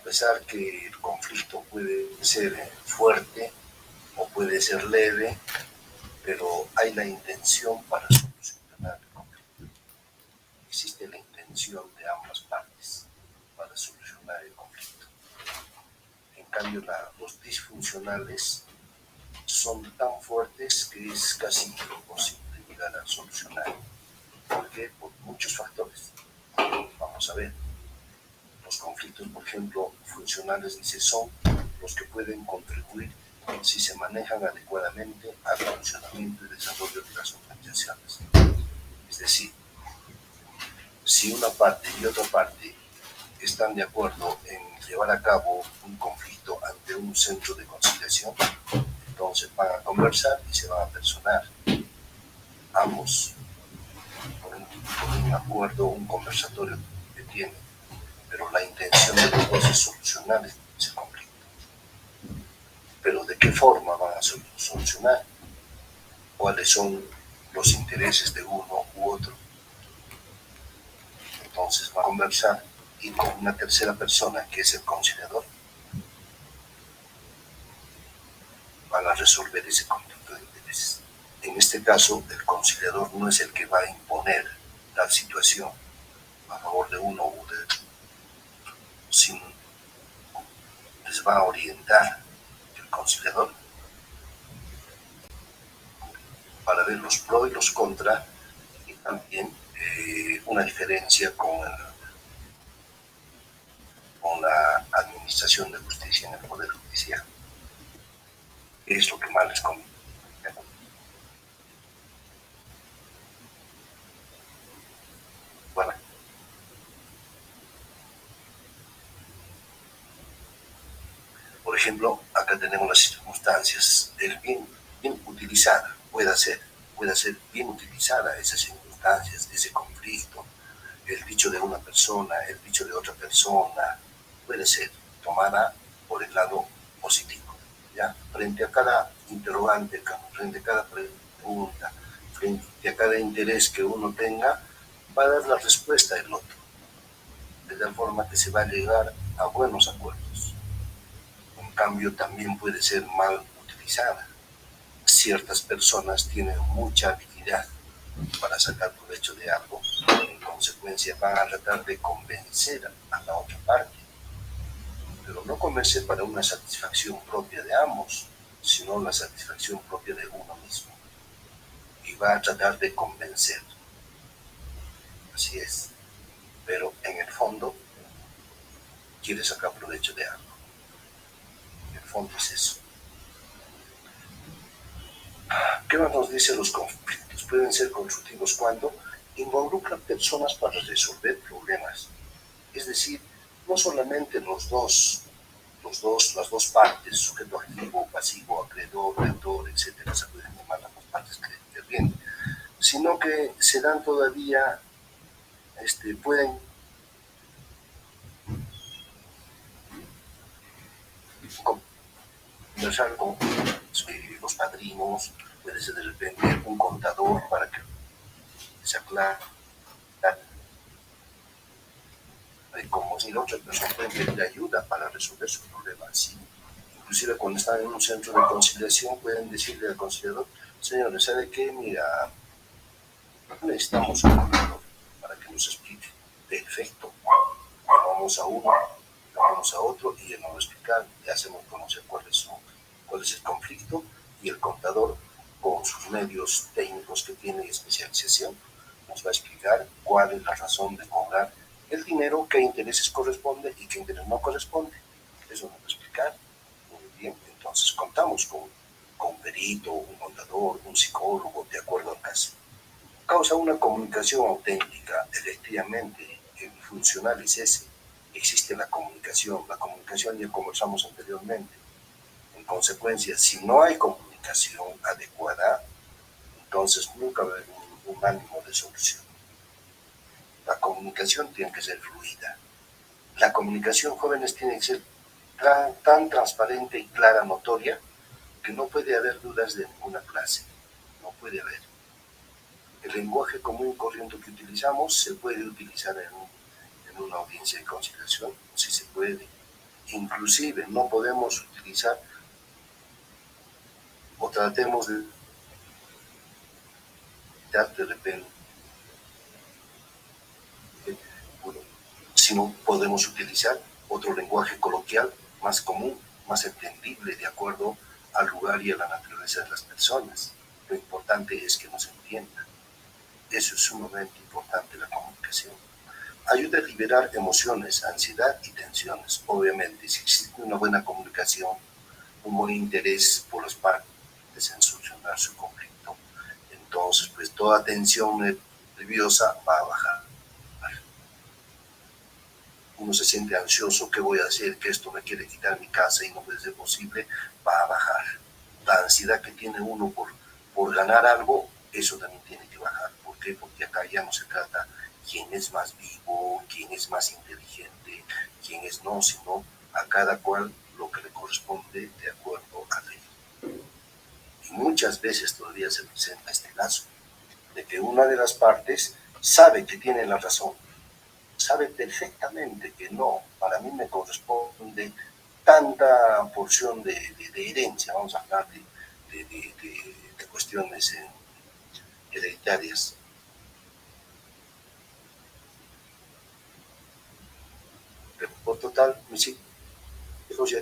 A pesar que el conflicto puede ser fuerte o puede ser leve, pero hay la intención para solucionar el conflicto. Existe la intención de ambas partes para solucionar el conflicto. En cambio, los disfuncionales son tan fuertes que es casi imposible llegar a solucionar. ¿Por qué? Por muchos factores. Vamos a ver. Los conflictos, por ejemplo, funcionales, dice, son los que pueden contribuir, si se manejan adecuadamente, al funcionamiento y desarrollo de las organizaciones. Es decir, si una parte y otra parte están de acuerdo en llevar a cabo un conflicto ante un centro de conciliación, entonces van a conversar y se van a personar. Ambos, por un acuerdo, un conversatorio que tienen, pero la intención de los dos es solucionar ese conflicto. Pero ¿de qué forma van a solucionar? ¿Cuáles son los intereses de uno u otro? Entonces va a conversar y con una tercera persona, que es el conciliador, van a resolver ese conflicto de intereses. En este caso, el conciliador no es el que va a imponer la situación a favor de uno u de otro, sino les va a orientar el conciliador para ver los pros y los contras y también una diferencia con la administración de justicia en el Poder Judicial. Es lo que más les conviene. Bueno, por ejemplo, acá tenemos las circunstancias del bien utilizada, puede ser bien utilizada esas circunstancias, ese conflicto, el dicho de una persona, el dicho de otra persona, puede ser tomada por el lado positivo, ¿ya? Frente a cada interrogante, frente a cada pregunta, frente a cada interés que uno tenga, va a dar la respuesta el otro, de tal forma que se va a llegar a buenos acuerdos. En cambio, también puede ser mal utilizada. Ciertas personas tienen mucha habilidad para sacar provecho de algo, en consecuencia van a tratar de convencer a la otra parte, pero no convencer para una satisfacción propia de ambos, sino la satisfacción propia de uno mismo, y va a tratar de convencer. Así es, pero en el fondo quiere sacar provecho de algo. En el fondo es eso. ¿Qué más nos dice? Los conflictos pueden ser constructivos cuando involucran personas para resolver problemas. Es decir, no solamente las dos partes, sujeto activo, pasivo, acreedor, deudor, etcétera, se pueden llamar las dos partes que intervienen, sino que se dan todavía, pueden conversar con los padrinos, puede ser de repente un contador para que se aclare como si la otra persona puede pedir ayuda para resolver su problema. ¿Sí? Inclusive cuando están en un centro de conciliación pueden decirle al conciliador, señores, ¿sabe qué? Mira, necesitamos un contador para que nos explique. Perfecto. Llamamos a uno, llamamos a otro y él nos va a explicar y hacemos conocer cuál es el conflicto, y el contador, con sus medios técnicos que tiene y especialización, nos va a explicar cuál es la razón de cobrar el dinero, qué intereses corresponde y qué interés no corresponde. Eso nos va a explicar. Muy bien, entonces contamos con un perito, un contador, un psicólogo, de acuerdo al caso. Causa una comunicación auténtica, efectivamente, el funcional es ese. Existe la comunicación ya conversamos anteriormente. En consecuencia, si no hay comunicación adecuada, entonces nunca va a haber un ánimo de solución. La comunicación tiene que ser fluida. La comunicación, jóvenes, tiene que ser tan transparente y clara, notoria, que no puede haber dudas de ninguna clase. No puede haber. El lenguaje común y corriente que utilizamos se puede utilizar en una audiencia de conciliación, sí se puede. inclusive no podemos utilizar o tratemos de repente, bueno, si no podemos utilizar otro lenguaje coloquial más común, más entendible de acuerdo al lugar y a la naturaleza de las personas. Lo importante es que nos entiendan. Eso es sumamente importante, la comunicación. Ayuda a liberar emociones, ansiedad y tensiones. Obviamente, si existe una buena comunicación, un buen interés por las partes en solucionar su conflicto, entonces pues toda tensión nerviosa va a bajar. Uno se siente ansioso, ¿qué voy a hacer? Que esto me quiere quitar mi casa y no puede ser posible, va a bajar. La ansiedad que tiene uno por ganar algo, eso también tiene que bajar. ¿Por qué? Porque acá ya no se trata quién es más vivo, quién es más inteligente, quién es no, sino a cada cual lo que le corresponde de acuerdo a ley. Y muchas veces todavía se presenta este caso, de que una de las partes sabe que tiene la razón, sabe perfectamente que no, para mí me corresponde tanta porción de herencia, vamos a hablar de cuestiones hereditarias. Pero por total, mis hijos ya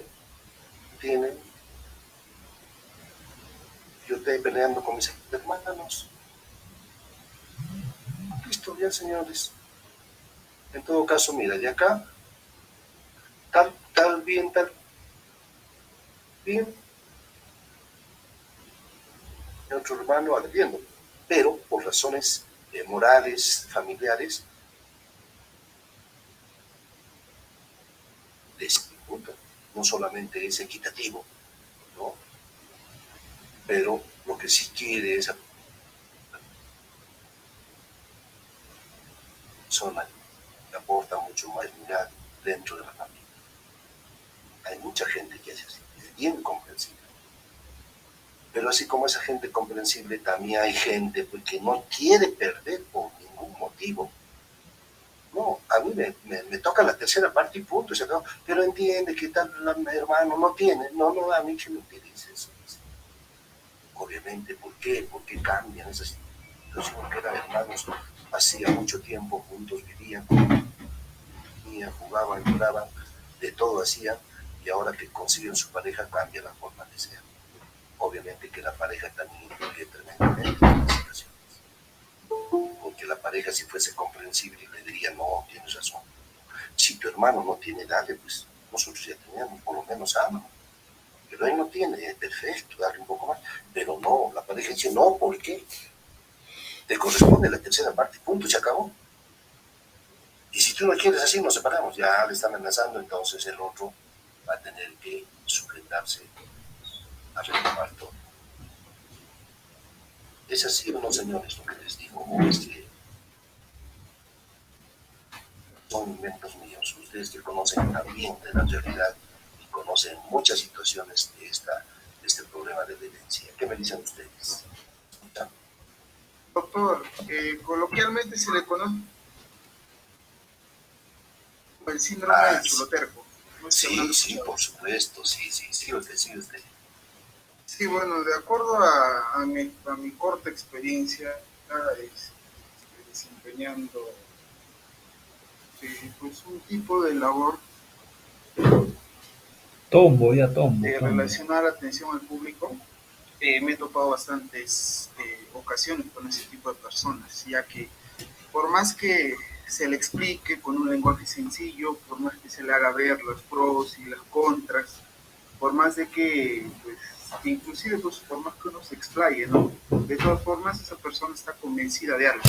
tienen, yo estoy peleando con mis hermanos. Listo, ya señores. En todo caso, mira, de acá, tal bien, el otro hermano agrediendo, pero por razones morales, familiares, de ese punto. No solamente es equitativo, ¿no? Pero lo que sí quiere esa persona que aporta mucho más mirada dentro de la familia. Hay mucha gente que es así, es bien comprensible. Pero así como esa gente comprensible, también hay gente pues, que no quiere perder por ningún motivo. No, a mí me toca la tercera parte y punto, se acabó. Pero entiende que tal hermano no tiene. No, a mí que me interesa eso. Obviamente, ¿por qué? ¿Por qué cambian esas situaciones? Que eran hermanos, hacía mucho tiempo juntos, vivían, jugaban, lloraban, de todo hacían, y ahora que consiguen su pareja cambia la forma de ser. Obviamente que la pareja también influye tremendamente en las situaciones. Porque la pareja si fuese comprensible le diría, no, tienes razón. Si tu hermano no tiene, dale, pues nosotros ya tenemos, por lo menos ama. Pero él no tiene, es perfecto, dale un poco más. Pero no, la pareja dice, no, ¿por qué? Te corresponde la tercera parte, punto, se acabó. Y si tú no quieres así, nos separamos. Ya le está amenazando, entonces el otro va a tener que sujetarse a retomar todo. Es así, unos señores, lo que les digo, es que son inventos míos. Ustedes que conocen también de la realidad y conocen muchas situaciones de este problema de violencia. ¿Qué me dicen ustedes? Doctor, coloquialmente se le conoce como el síndrome del chuloterco. No sé si sí, por supuesto, sí, sí usted. Sí, bueno, de acuerdo a mi corta experiencia, desempeñando pues un tipo de labor Tombo. relacionada a la atención al público, me he topado bastantes ocasiones con ese tipo de personas, ya que por más que se le explique con un lenguaje sencillo, por más que se le haga ver los pros y las contras, por más de que, pues, inclusive pues, por más que uno se explaye, ¿no? De todas formas, esa persona está convencida de algo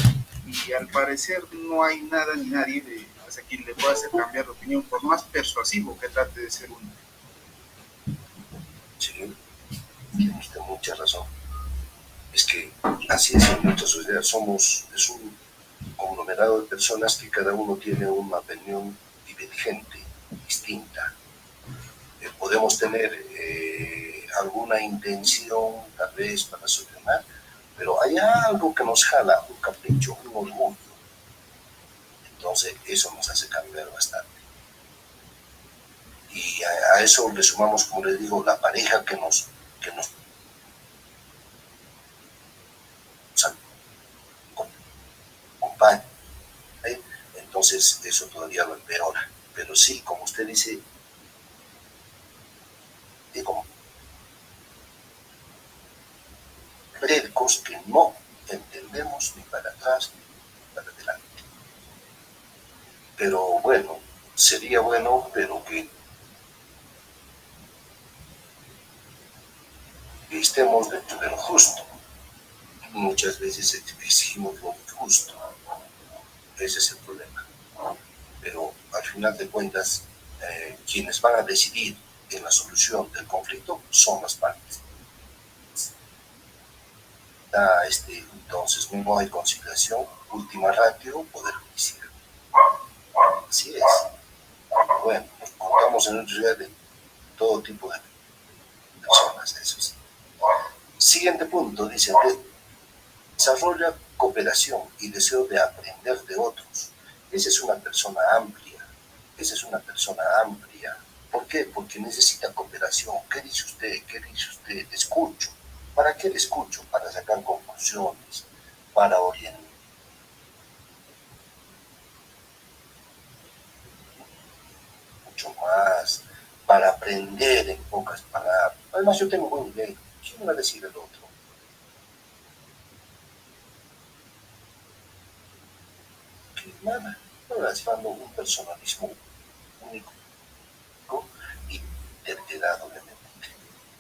y al parecer no hay nada ni nadie a quien le pueda hacer cambiar de opinión, por más persuasivo que trate de ser uno. Sí, tiene usted mucha razón. Es que así es en nuestra sociedad, es un conglomerado de personas que cada uno tiene una opinión divergente, distinta. Podemos tener alguna intención tal vez para solucionar, pero hay algo que nos jala, un capricho, un orgullo. Entonces eso nos hace cambiar bastante. Y a eso le sumamos, como les digo, la pareja que nos acompaña. Entonces eso todavía lo empeora. Pero sí, como usted dice, como médicos que no entendemos ni para atrás ni para adelante. Pero bueno, sería bueno, pero que estemos dentro de lo justo. Muchas veces exigimos lo justo. Ese es el problema. Pero al final de cuentas, quienes van a decidir en la solución del conflicto son las partes. Entonces no hay conciliación, última ratio, poder judicial. Así es. Bueno, nos contamos en una ciudad de todo tipo de personas, eso sí. Siguiente punto, dice, desarrolla cooperación y deseo de aprender de otros. Esa es una persona amplia, esa es una persona amplia. ¿Por qué? Porque necesita cooperación. ¿Qué dice usted? ¿Qué dice usted? Escucho. ¿Para qué le escucho? Para sacar conclusiones, para orientar mucho más, para aprender en pocas palabras. Además, yo tengo buen nivel. ¿Quién me va a decir el otro? Que nada, no haciendo un personalismo único y terquedad, obviamente.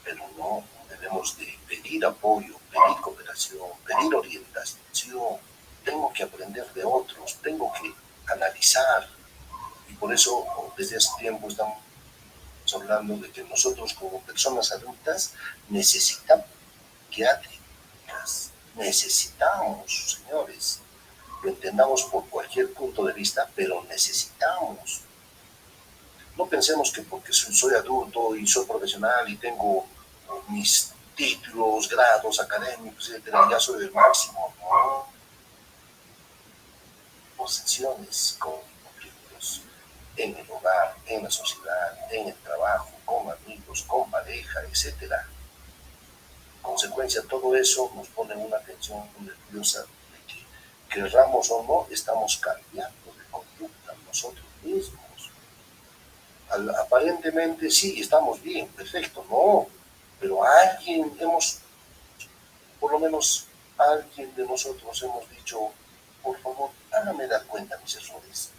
Pero no debemos de pedir apoyo, pedir cooperación, pedir orientación. Tengo que aprender de otros, tengo que analizar. Y por eso, desde hace tiempo estamos hablando de que nosotros como personas adultas necesitamos psiquiátricas. Necesitamos, señores, lo entendamos por cualquier punto de vista, pero necesitamos. No pensemos que porque soy adulto y soy profesional y tengo mis títulos, grados académicos, etcétera, ya soy el máximo. No, posiciones con conflictos en el hogar, en la sociedad, en el trabajo, con amigos, con pareja, etcétera. Consecuencia, todo eso nos pone una tensión nerviosa de que, querramos o no, estamos cambiando de conducta nosotros mismos. Aparentemente sí, estamos bien, perfecto, no, pero alguien por lo menos alguien de nosotros hemos dicho, por favor, hágame dar cuenta de mis errores.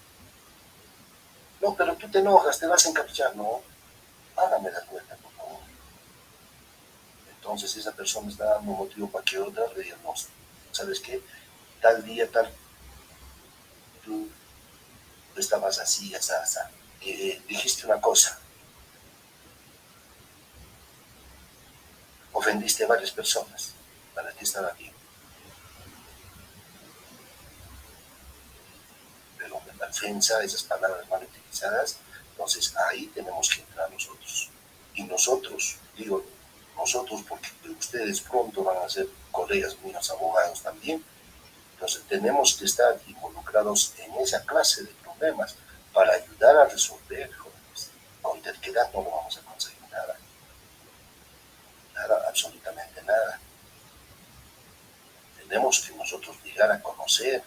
No, pero tú te enojas, te vas a encaprichar, no, hágame dar cuenta, por favor. Entonces esa persona está dando motivo para que otra le diga, no, ¿sabes qué? Tal día, tú estabas así, así, así. Dijiste una cosa, ofendiste a varias personas, para ti estaba bien, pero en la defensa, esas palabras mal utilizadas, entonces ahí tenemos que entrar nosotros. Y nosotros, digo nosotros porque ustedes pronto van a ser colegas míos, abogados también, entonces tenemos que estar involucrados en esa clase de problemas para ayudar a resolver, jóvenes. Con terquedad no lo vamos a conseguir nada, nada, absolutamente nada. Tenemos que nosotros llegar a conocer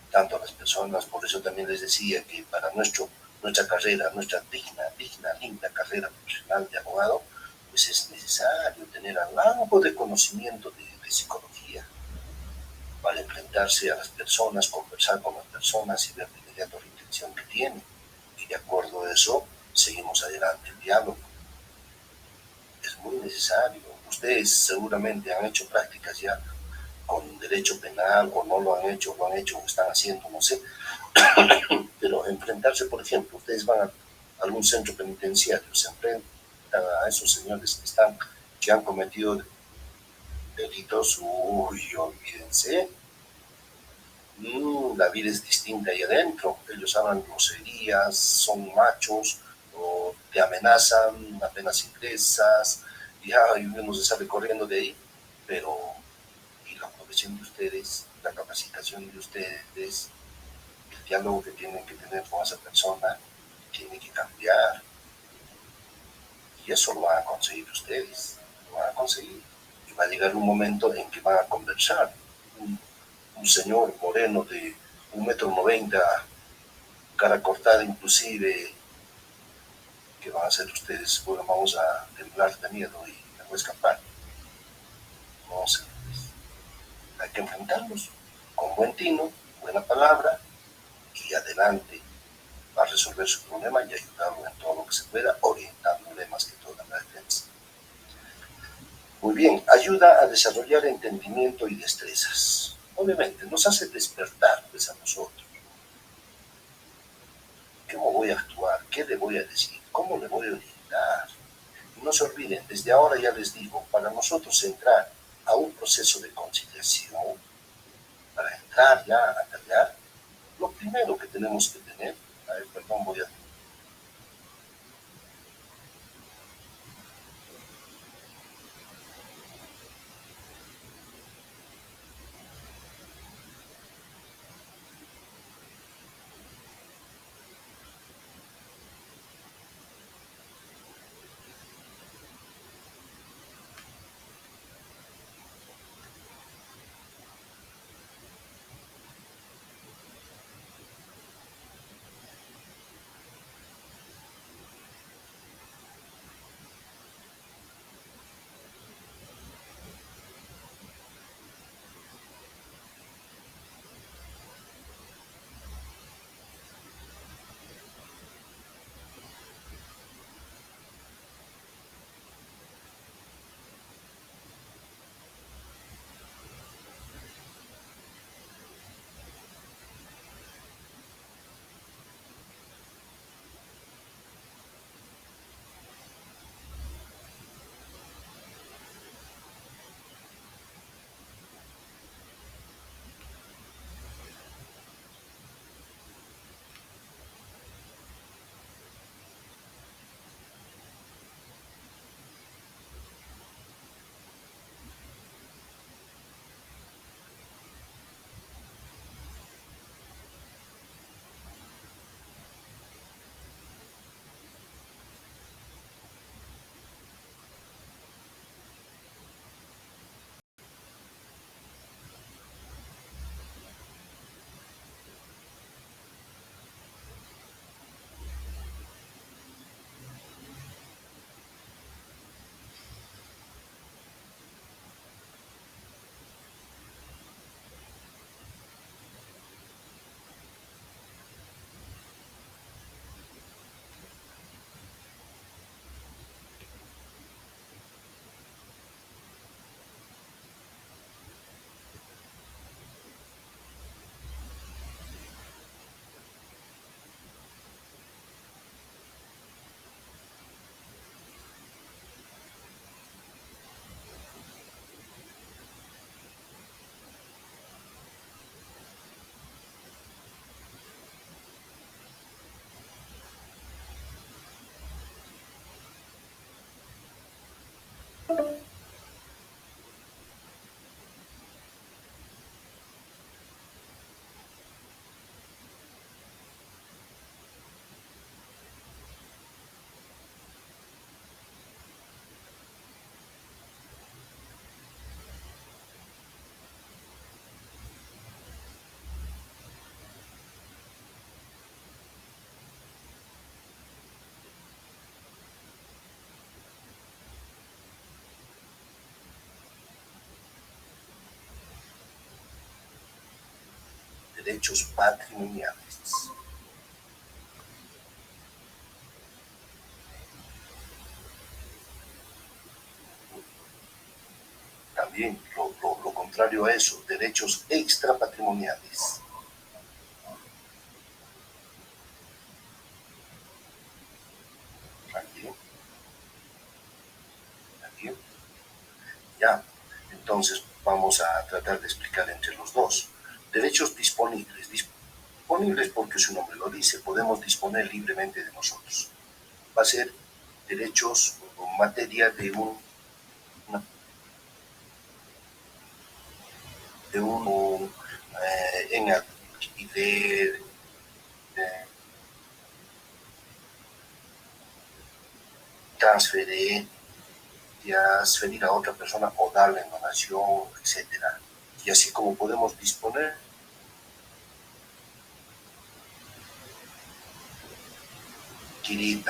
tanto a las personas, por eso también les decía que para nuestra carrera, nuestra digna, linda carrera profesional de abogado, pues es necesario tener algo de conocimiento de psicología para enfrentarse a las personas, conversar con las personas y ver de inmediato la intención que tienen. Y de acuerdo a eso, seguimos adelante el diálogo. Es muy necesario. Ustedes seguramente han hecho prácticas ya con derecho penal o no lo han hecho o están haciendo, no sé. Pero enfrentarse, por ejemplo, ustedes van a algún centro penitenciario, se enfrentan a esos señores que han cometido delitos, uy, olvídense, la vida es distinta ahí adentro. Ellos hablan groserías, son machos, o te amenazan, apenas ingresas, y uno se sale corriendo de ahí. Pero, y la profesión de ustedes, la capacitación de ustedes, el diálogo que tienen que tener con esa persona, tiene que cambiar. Y eso lo van a conseguir ustedes, lo van a conseguir. Y va a llegar un momento en que van a conversar. Un señor moreno de 1,90 m, cara cortada inclusive, que van a hacer ustedes, bueno, vamos a temblar de miedo y me voy a escapar. No sé, hay que enfrentarlos con buen tino, buena palabra y adelante. Va a resolver su problema y ayudarlo en todo lo que se pueda, orientándole más que todo en la defensa. Muy bien, ayuda a desarrollar entendimiento y destrezas. Obviamente, nos hace despertar pues, a nosotros. ¿Cómo voy a actuar? ¿Qué le voy a decir? ¿Cómo le voy a orientar? No se olviden, desde ahora ya les digo, para nosotros entrar a un proceso de conciliación, para entrar ya a callar, lo primero que tenemos que tener, a ver, perdón, voy a... Derechos patrimoniales. También lo contrario a eso, derechos extrapatrimoniales. Aquí, aquí, ya. Entonces vamos a tratar de explicar entre los dos. Derechos disponibles. Disponibles porque su nombre lo dice, podemos disponer libremente de nosotros. Va a ser derechos o materia de un en alquiler, eh, transferencias, transferir a otra persona o darle en donación, etcétera. Y así como podemos disponer adquirir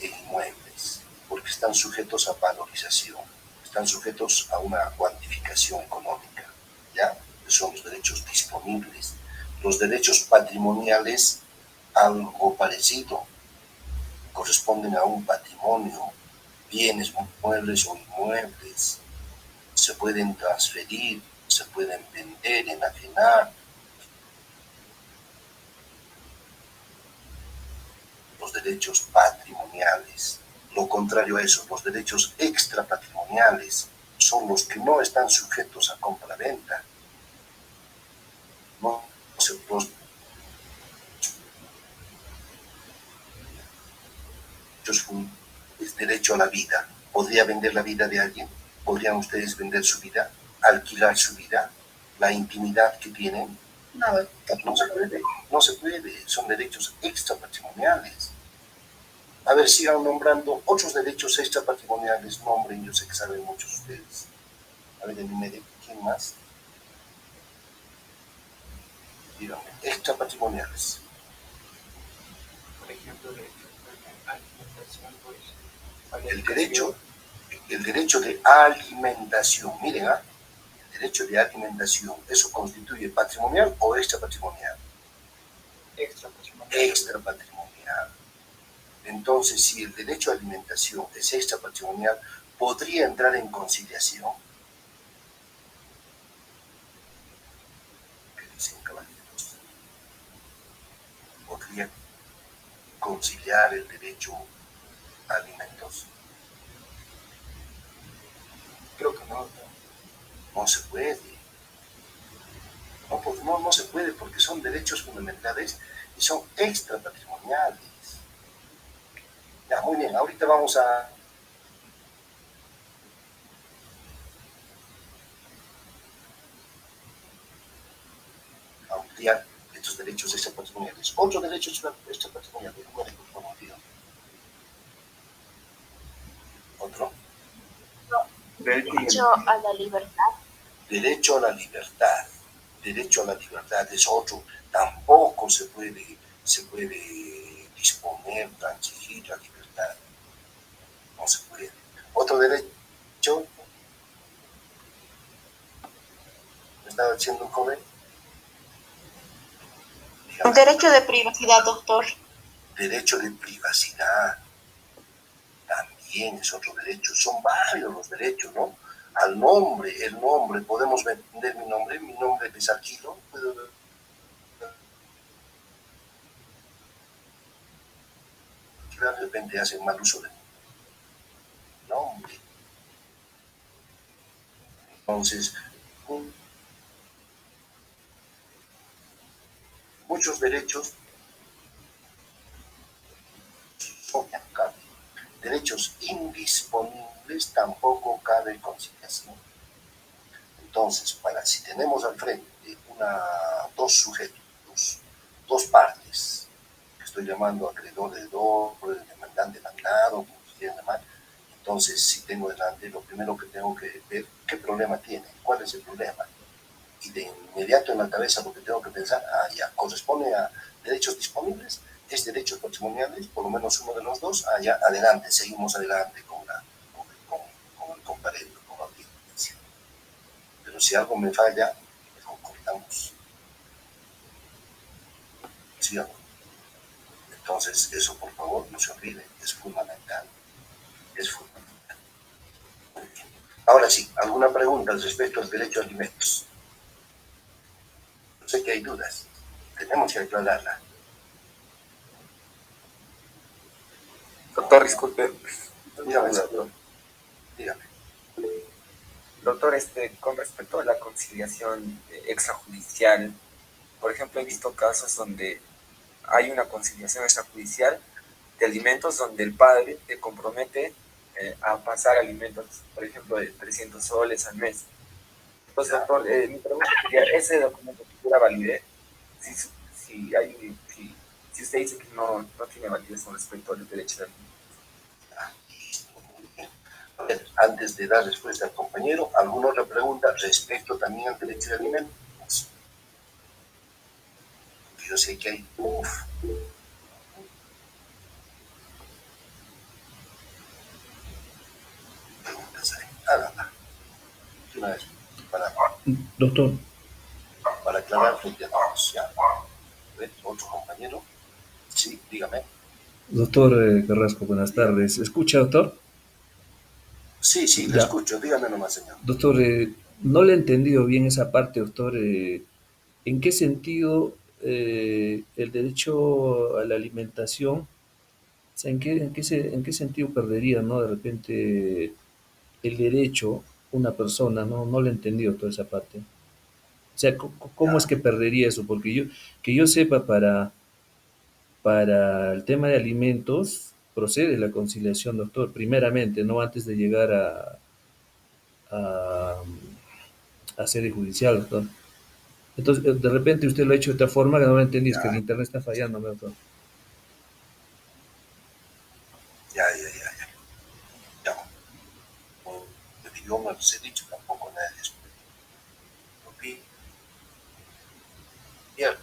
inmuebles, porque están sujetos a valorización, están sujetos a una cuantificación económica, ¿ya? Son los derechos disponibles. Los derechos patrimoniales, algo parecido, corresponden a un patrimonio, bienes muebles o inmuebles, se pueden transferir, se pueden vender, enajenar. Los derechos patrimoniales. Lo contrario a eso, los derechos extrapatrimoniales son los que no están sujetos a compra-venta. No, los es derecho a la vida. ¿Podría vender la vida de alguien? ¿Podrían ustedes vender su vida? ¿Alquilar su vida? ¿La intimidad que tienen? No se puede, no se puede. Son derechos extrapatrimoniales. A ver, sigan nombrando otros derechos extrapatrimoniales. Nombren, yo sé que saben muchos ustedes. A ver, en mi medio, ¿quién más? Díganme, extrapatrimoniales. Por ejemplo, de alimentación, pues, El derecho de alimentación. Miren, el derecho de alimentación, ¿eso constituye patrimonial o extrapatrimonial? extrapatrimonial. Extrapatrimonial. Entonces, si el derecho a alimentación es extrapatrimonial, ¿podría entrar en conciliación? ¿Qué dicen, caballeros? ¿Podría conciliar el derecho a alimentos? Creo que no. No se puede. No, pues no se puede porque son derechos fundamentales y son extrapatrimoniales. Ya, muy bien, ahorita vamos a ampliar estos derechos extrapatrimoniales. Otro derecho extrapatrimonial, por favor, otro. Derecho a la libertad. Derecho a la libertad. Derecho a la libertad es otro. Tampoco se puede disponer, transigir la libertad. No se puede. Otro derecho. ¿Me estaba diciendo un joven? Dígame. Derecho de privacidad, doctor. Derecho de privacidad. También es otro derecho. Son varios los derechos, ¿no? Al nombre, el nombre, podemos vender mi nombre es Aquilo, puedo de repente hacen mal uso de mi nombre. Entonces, muchos derechos son derechos indisponibles, tampoco cabe conciliación. Entonces, si tenemos al frente dos sujetos, dos partes, que estoy llamando acreedor, deudor, demandante, demandado, como quieran llamar, entonces, si tengo delante, lo primero que tengo que ver, ¿qué problema tiene? ¿Cuál es el problema? Y de inmediato en la cabeza lo que tengo que pensar, ya, corresponde a derechos disponibles, es derechos patrimoniales, por lo menos uno de los dos, ya, adelante, seguimos adelante con el comparendo, con la audiencia. Pero si algo me falla, lo cortamos. ¿Sí o no? Entonces, eso por favor no se olvide, es fundamental. Es fundamental. Muy bien. Ahora sí, ¿alguna pregunta respecto al derecho a alimentos? Sé que hay dudas, tenemos que aclararla. Doctor, disculpe. Dígame, doctor. Dígame. Doctor, con respecto a la conciliación extrajudicial, por ejemplo, he visto casos donde hay una conciliación extrajudicial de alimentos donde el padre te compromete a pasar alimentos, por ejemplo, de 300 soles al mes. Entonces, doctor, mi pregunta sería, ¿ese documento tiene validez? Si si usted dice que no tiene validez con respecto al derecho de alimentos. Muy bien. A ver, antes de dar respuesta al compañero, ¿alguna otra pregunta respecto también al derecho de alimentos? Yo sé que hay preguntas ahí. Háganla. Una vez, Doctor, para aclarar frente a todos. ¿Ya? A ver, otro compañero. Sí, dígame. doctor Carrasco, buenas tardes. ¿Escucha, doctor? Sí, sí, le Ya. escucho. Dígame nomás, señor. Doctor, no le he entendido bien esa parte, doctor. ¿En qué sentido el derecho a la alimentación, o sea, en qué sentido perdería, ¿no? De repente el derecho una persona, ¿no? No le he entendido toda esa parte. O sea, ¿cómo es Ya, que perdería eso? Porque que yo sepa, para el tema de alimentos, procede la conciliación, doctor, primeramente, no antes de llegar a, a sede judicial, doctor. Entonces, de repente usted lo ha hecho de otra forma que no lo entendí, es que el ya, internet está fallando, ¿no, doctor? ya. Yo no les he dicho tampoco nada de eso. Bien,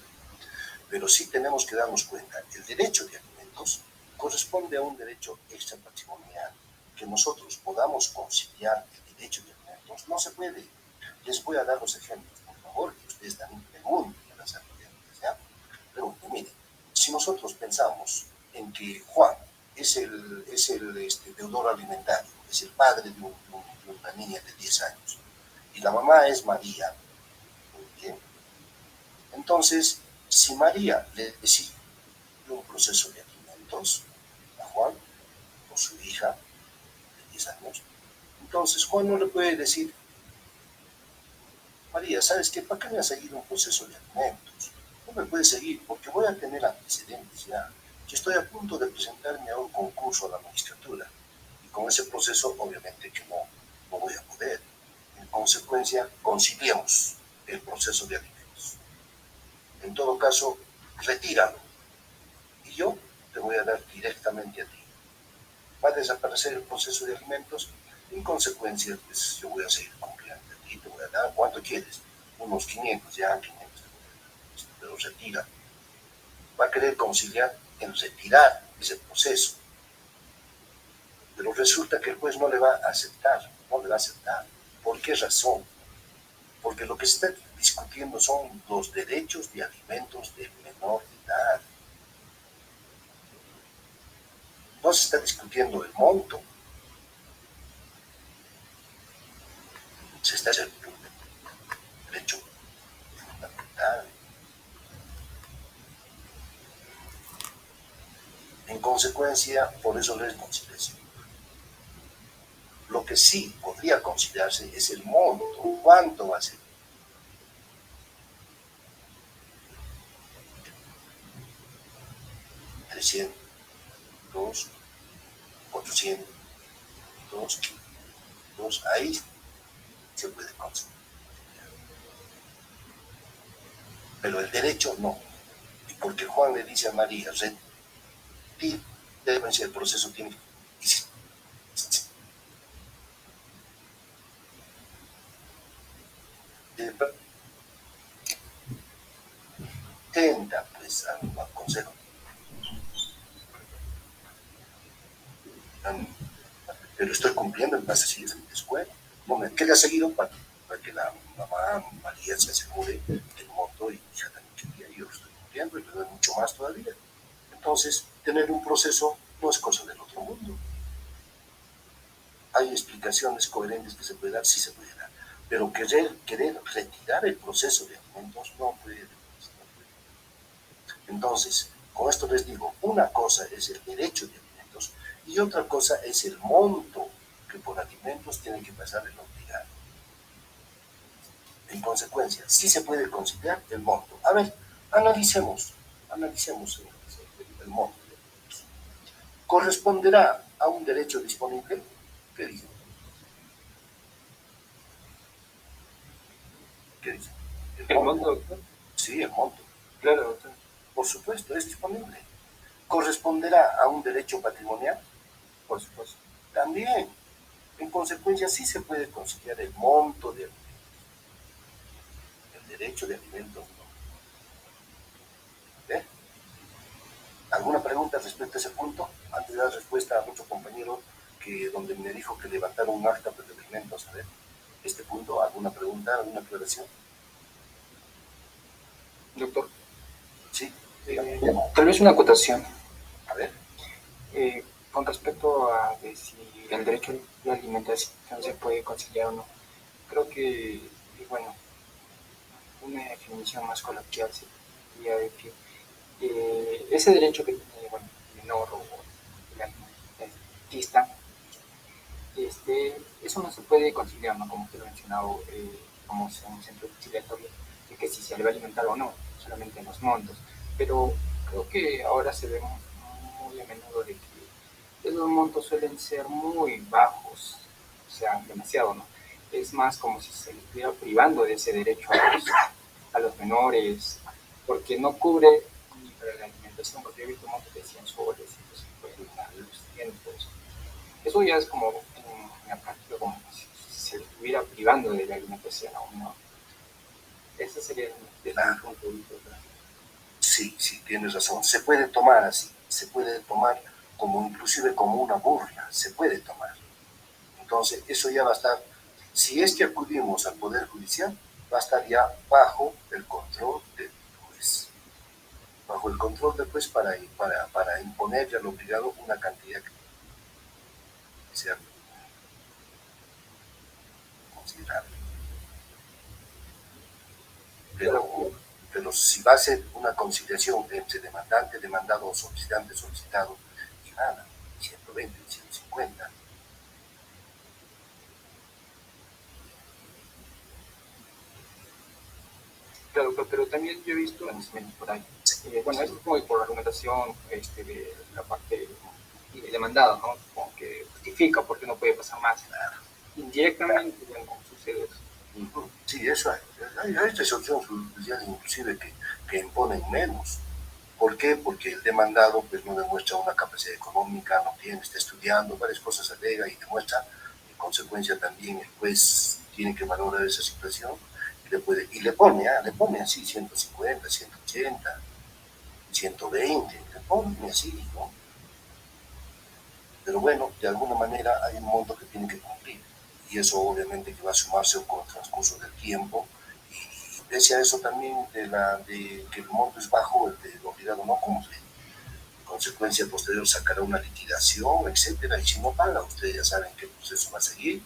pero sí tenemos que darnos cuenta, el derecho de alimentos corresponde a un derecho extrapatrimonial. Que nosotros podamos conciliar el derecho de alimentos no se puede. Les voy a dar los ejemplos, por favor, que ustedes también pregunten a las autoridades, ¿ya? Pregunten, miren, si nosotros pensamos en que Juan es el deudor alimentario, es el padre de una niña de 10 años, y la mamá es María, muy bien, entonces, si María le decide un proceso de alimentos a Juan o su hija de 10 años, entonces Juan no le puede decir, María, ¿sabes qué? ¿Para qué me has seguido un proceso de alimentos? No me puedes seguir porque voy a tener antecedentes ya. Yo estoy a punto de presentarme a un concurso a la magistratura y con ese proceso obviamente que no voy a poder. En consecuencia, conciliemos el proceso de alimentos. En todo caso, retíralo y yo te voy a dar directamente a ti. Va a desaparecer el proceso de alimentos. En consecuencia, pues yo voy a seguir cumpliendo a ti, te voy a dar, ¿cuánto quieres? Unos 500, ya 500, pero retira. Va a querer conciliar en retirar ese proceso, pero resulta que el juez no le va a aceptar, no le va a aceptar. ¿Por qué razón? Porque lo que se está discutiendo son los derechos de alimentos del menor de edad. No se está discutiendo el monto, se está discutiendo el derecho fundamental. En consecuencia, por eso no es conciliación. Lo que sí podría considerarse es el monto. ¿Cuánto va a ser? 300, 400, 500, ahí se puede conciliar. Pero el derecho no. Y porque Juan le dice a María, el proceso tiene que... Tenta, pues, al consejo. Pero estoy cumpliendo en base a seguir en la escuela. No me queda seguido para que la mamá María se asegure del monto y ya también quería, yo estoy cumpliendo y le doy mucho más todavía. Entonces, tener un proceso no es cosa del otro mundo. Hay explicaciones coherentes que se puede dar, sí se puede dar, pero querer retirar el proceso de alimentos no puede. Entonces, con esto les digo, una cosa es el derecho de alimentos y otra cosa es el monto que por alimentos tiene que pasar el obligado. En consecuencia, sí se puede conciliar el monto. A ver, analicemos el monto. ¿Corresponderá a un derecho disponible? ¿Qué dicen? ¿Qué dicen? ¿El monto, doctor? Sí, el monto. Claro, doctor. Por supuesto, es disponible. ¿corresponderá a un derecho patrimonial? Por supuesto. También. En consecuencia, sí se puede conciliar el monto de alimentos, el derecho de alimentos, ¿no? ¿Ve? ¿Alguna pregunta respecto a ese punto? Antes de dar respuesta a nuestro compañero que donde me dijo que levantaron un acta de alimentos, a ver, este punto, ¿alguna pregunta, alguna aclaración? Doctor, Sí, tal vez una acotación a ver. con respecto a de si el derecho a la alimentación se puede conciliar o no. Creo que, bueno, una definición más coloquial sería de que ese derecho que tiene, bueno, el menor o el alimentista, eso no se puede conciliar, ¿no? Como usted lo ha mencionado, como en un centro conciliatorio, de que si se le va a alimentar o no, solamente en los montos. Pero creo que ahora se ve muy a menudo de que esos montos suelen ser muy bajos, o sea, demasiado, ¿no? Es más como si se le estuviera privando de ese derecho a los menores, porque no cubre ni para la alimentación, porque he visto montos de 100 soles, 150, 200. Eso ya es como en la práctica, como si se le estuviera privando de la alimentación a uno. Ese sería desde mi punto de vista. Sí, sí, tienes razón. Se puede tomar así, se puede tomar como inclusive como una burla, se puede tomar. Entonces, eso ya va a estar, si es que acudimos al Poder Judicial, va a estar ya bajo el control del juez. Bajo el control del juez para imponerle al obligado una cantidad que sea considerable. Pero si va a ser una conciliación entre demandante, demandado, solicitante, solicitado, y nada, 120, 150. Claro, pero también yo he visto en por ahí. Bueno, eso es muy por argumentación de la parte demandada, ¿no? Como que justifica por qué no puede pasar más. Indirectamente, bueno, sucede eso. Sí, eso hay resoluciones judiciales inclusive que imponen menos. ¿Por qué? Porque el demandado pues no demuestra una capacidad económica, no tiene, está estudiando, varias cosas alega y demuestra. En consecuencia también el juez tiene que valorar esa situación y le pone así 150, 180, 120, le pone así, ¿no? Pero bueno, de alguna manera hay un monto que tiene que cumplir y eso obviamente que va a sumarse con el transcurso del tiempo y pese a eso también de que el monto es bajo, el obligado no cumple. En consecuencia posterior sacará una liquidación, etcétera, y si no paga, ustedes ya saben qué proceso va a seguir.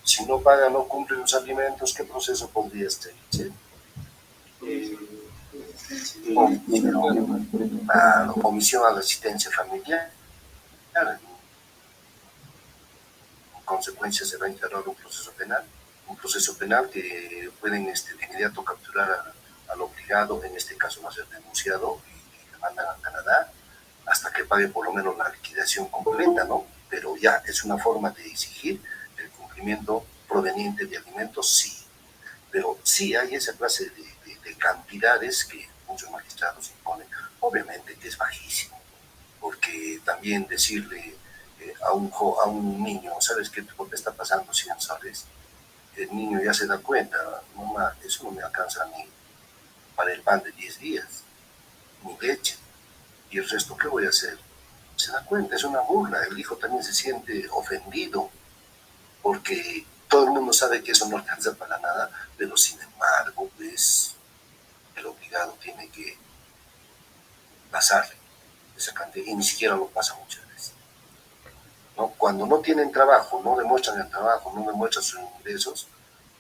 Si no paga, no cumple los alimentos, ¿qué proceso podría seguir? Omisión a la asistencia familiar. En consecuencia se va a instaurar un proceso penal que pueden de inmediato capturar al obligado, en este caso va a ser denunciado y le mandan a Canadá hasta que pague por lo menos la liquidación completa, ¿no? Pero ya es una forma de exigir el cumplimiento proveniente de alimentos, sí. Pero sí hay esa clase de cantidades que muchos magistrados imponen. Obviamente que es bajísimo, porque también decirle a un niño, ¿sabes qué? ¿Por qué está pasando 100 soles? El niño ya se da cuenta, mamá, eso no me alcanza ni para el pan de 10 días, ni leche. ¿Y el resto qué voy a hacer? Se da cuenta, es una burla. El hijo también se siente ofendido, porque todo el mundo sabe que eso no alcanza para nada, pero sin embargo, pues, el obligado tiene que pasarle esa cantidad, y ni siquiera lo pasa muchas veces. ¿No? Cuando no tienen trabajo, no demuestran el trabajo, no demuestran sus ingresos,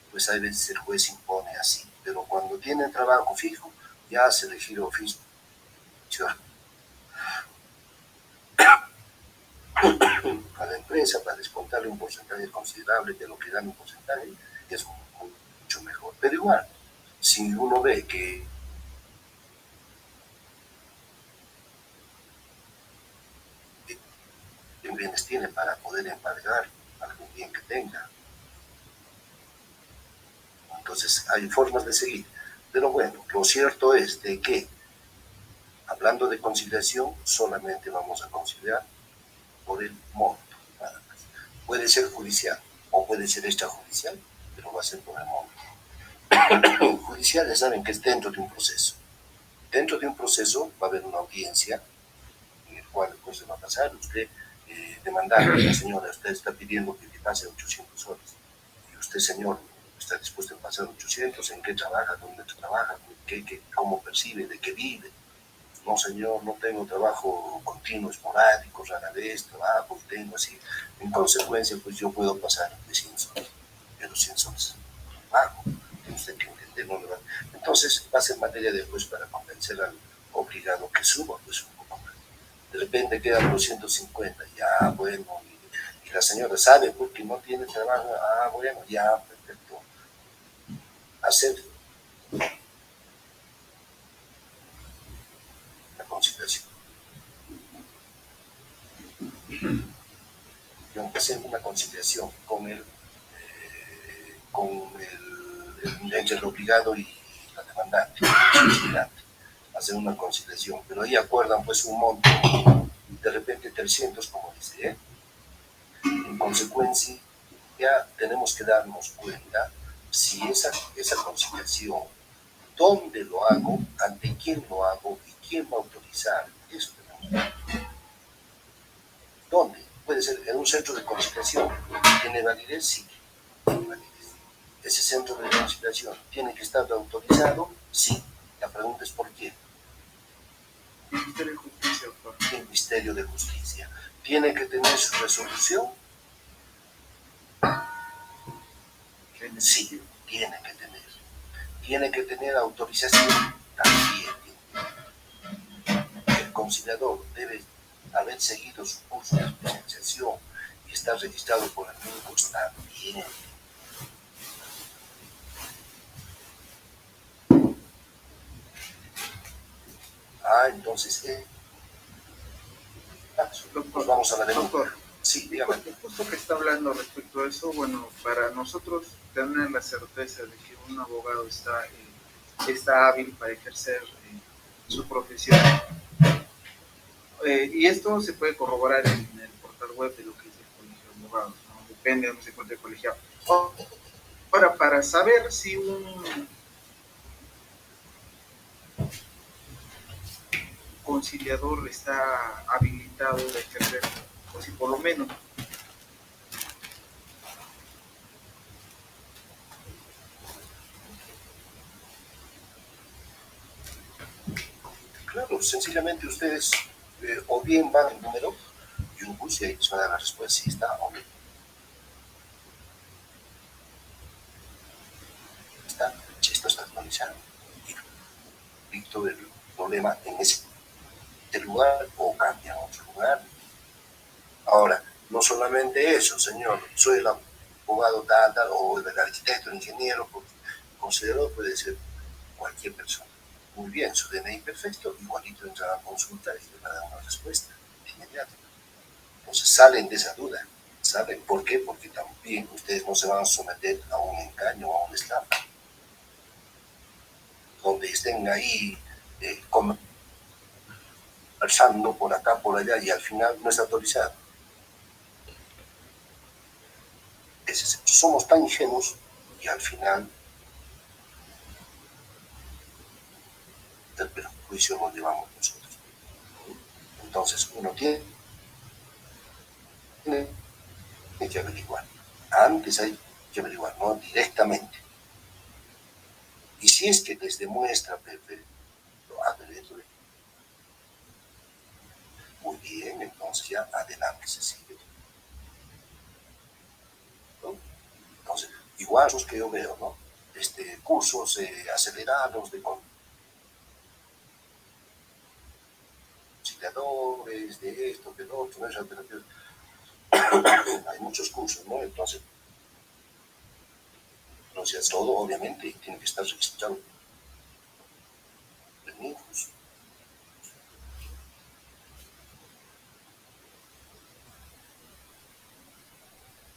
pues a veces el juez impone así. Pero cuando tienen trabajo fijo, ya se le gira oficio a la empresa para descontarle un porcentaje considerable de lo que gana un porcentaje, es mucho mejor. Pero igual, si uno ve que bienes tiene para poder embargar algún bien que tenga, entonces hay formas de seguir. Pero bueno, lo cierto es de que hablando de conciliación, solamente vamos a conciliar por el monto, nada más. Puede ser judicial o puede ser extrajudicial, pero va a ser por el monto. Judicial ya saben que es dentro de un proceso. Dentro de un proceso va a haber una audiencia en el cual pues se va a pasar usted demandar a la señora, usted está pidiendo que le pase 800 soles. Y usted, señor, está dispuesto a pasar 800, ¿en qué trabaja? ¿Dónde trabaja? ¿Cómo percibe? ¿De qué vive? No, señor, no tengo trabajo continuo, esporádico, rara vez, trabajo, tengo así. En consecuencia, pues yo puedo pasar de 100 soles, de 200 soles. Pago, tiene usted que entender, ¿no? Entonces, va a ser materia después para convencer al obligado que suba, pues un poco más. De repente quedan 250, ya, bueno, y la señora sabe porque no tiene trabajo, bueno, ya, perfecto. Hacer la conciliación. Yo empecé una conciliación entre el obligado y la demandante, hacer una conciliación, pero ahí acuerdan pues un monto, de repente 300, como dice, ¿eh? En consecuencia, ya tenemos que darnos cuenta si esa conciliación, dónde lo hago, ante quién lo hago y quién va a autorizar, eso tenemos que ver. ¿Dónde? Puede ser en un centro de conciliación. ¿Tiene validez? Sí, tiene validez. ¿Ese centro de conciliación tiene que estar autorizado? Sí. La pregunta es ¿por quién? Ministerio de Justicia, doctor. El Ministerio de Justicia. ¿Tiene que tener su resolución? Sí, tiene que tener. ¿Tiene que tener autorización? También. El conciliador debe haber seguido su curso de especialización y estar registrado por el médico, está bien. Entonces, pues vamos a la denuncia. Doctor, Sí, dígame. justo que está hablando respecto a eso, bueno, para nosotros tener la certeza de que un abogado está hábil para ejercer su profesión, y esto se puede corroborar en el portal web de lo que es el Colegio de Abogados, ¿no? Depende de dónde se encuentre el colegiado. Ahora, para saber si un conciliador está habilitado a ejercer, o si por lo menos claro, sencillamente ustedes o bien van al número y un bus y ahí les va a dar la respuesta si está o no está, si esto está actualizado. Y todo el problema en ese lugar o cambia a otro lugar. Ahora, no solamente eso, señor, soy el abogado tal, o el arquitecto, el ingeniero, porque el considerador puede ser cualquier persona. Muy bien, su DNI perfecto, igualito entra a la consulta y le va a dar una respuesta de inmediato. Entonces salen de esa duda. ¿Saben por qué? Porque también ustedes no se van a someter a un engaño o a una estafa. Donde estén ahí conversando por acá, por allá y al final no está autorizado. Somos tan ingenuos y al final el perjuicio lo llevamos nosotros. Entonces uno tiene que averiguar. Antes hay que averiguar, no directamente. Y si es que les demuestra perfecto, muy bien, entonces ya adelante se sigue. ¿No? Entonces, igual los que yo veo, ¿no? Cursos acelerados de conciliadores, de esto, de lo otro, eso, hay muchos cursos, ¿no? Entonces todo obviamente tiene que estar registrado en MINJUS.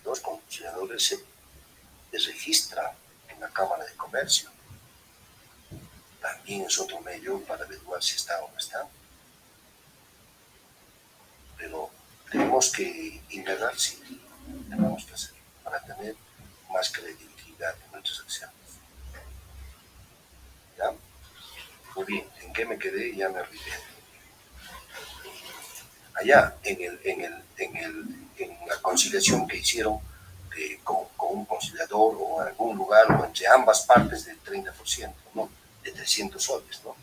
Los conciliadores se registran en la Cámara de Comercio. También es otro medio para averiguar si está o no está. tenemos que indagar, sí, tenemos que hacerlo para tener más credibilidad en nuestras acciones. ¿Ya? Muy bien, ¿en qué me quedé? Ya me olvidé. Allá, en la conciliación que hicieron con un conciliador o en algún lugar o entre ambas partes del 30%, ¿no? De 300 soles, ¿no?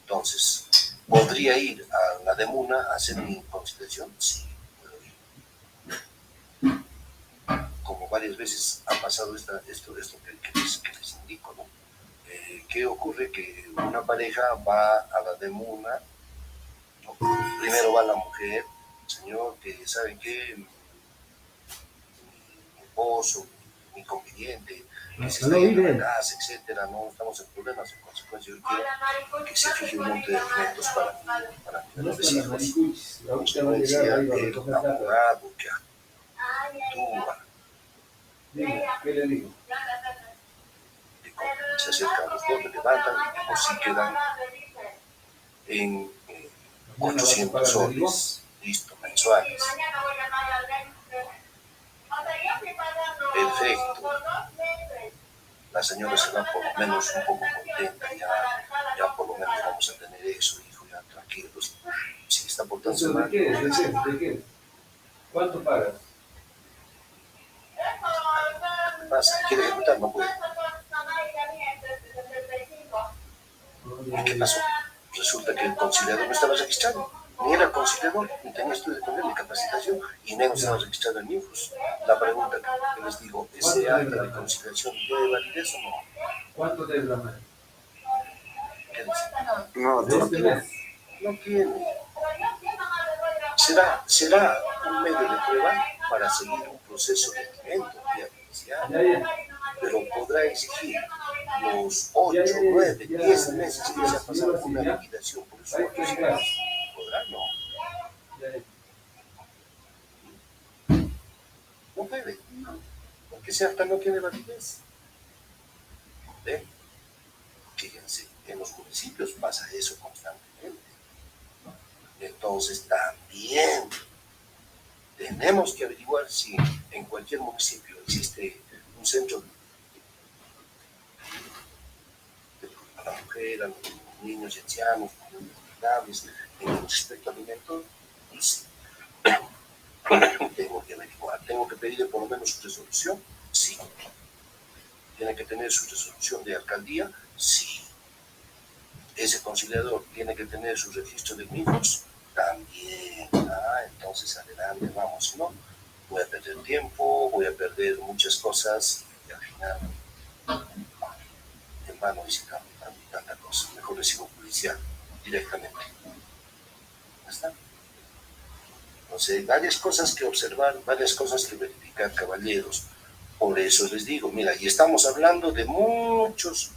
Entonces, ¿podría ir a la DEMUNA a hacer mi conciliación? Sí, puedo ir. Como varias veces ha pasado esto que les indico, ¿no? ¿Qué ocurre? Que una pareja va a la DEMUNA, ¿no? Primero va la mujer, señor, que saben que mi esposo, mi inconveniente, que se está yendo a la casa, etcétera, no estamos en problemas, en consecuencia yo quiero que se fije un monte de alimentos para mis hijos. En consecuencia, el abogado que actúa, ¿Qué le digo? se acercan los dos, le levantan o si quedan en 800 soles, listo, mensuales. Perfecto. La señora se va por lo menos un poco contenta, ya por lo menos vamos a tener eso, hijo, ya tranquilos. Si está portándose mal. ¿De qué? ¿Cuánto pagas? ¿Qué pasa? ¿Quiere ejecutar? No puede. ¿Y qué pasó? Resulta que el conciliador no estaba registrado, ni era conciliador, ni tenía estudio con él, ni capacitación, y menos estaba registrado en INFUS. La pregunta que les digo, ¿ese acta de conciliación tiene validez o no? ¿Cuánto debe la mano? ¿Qué dice? No, ¿De este mes? No tiene. Será un medio de prueba para seguir un proceso de alimento vía judicial, pero podrá exigir los 8, 9, 10 meses que se ha pasado una liquidación por eso. ¿Podrá? No. No puede, porque ese acta no tiene validez. ¿Ven? Fíjense, en los municipios pasa eso constantemente. Entonces también tenemos que averiguar si en cualquier municipio existe un centro a la mujer, a los niños y ancianos, vulnerables, en respecto a alimentos. Tengo que averiguar, tengo que pedirle por lo menos su resolución, sí. Tiene que tener su resolución de alcaldía, sí. Ese conciliador tiene que tener su registro de MIFOS, también. Entonces adelante, vamos, si no, voy a perder tiempo, voy a perder muchas cosas y al final, en vano hice tanta cosa. Mejor recibo judicial directamente. ¿Ya está? Entonces, hay varias cosas que observar, varias cosas que verificar, caballeros. Por eso les digo, mira, y estamos hablando de muchas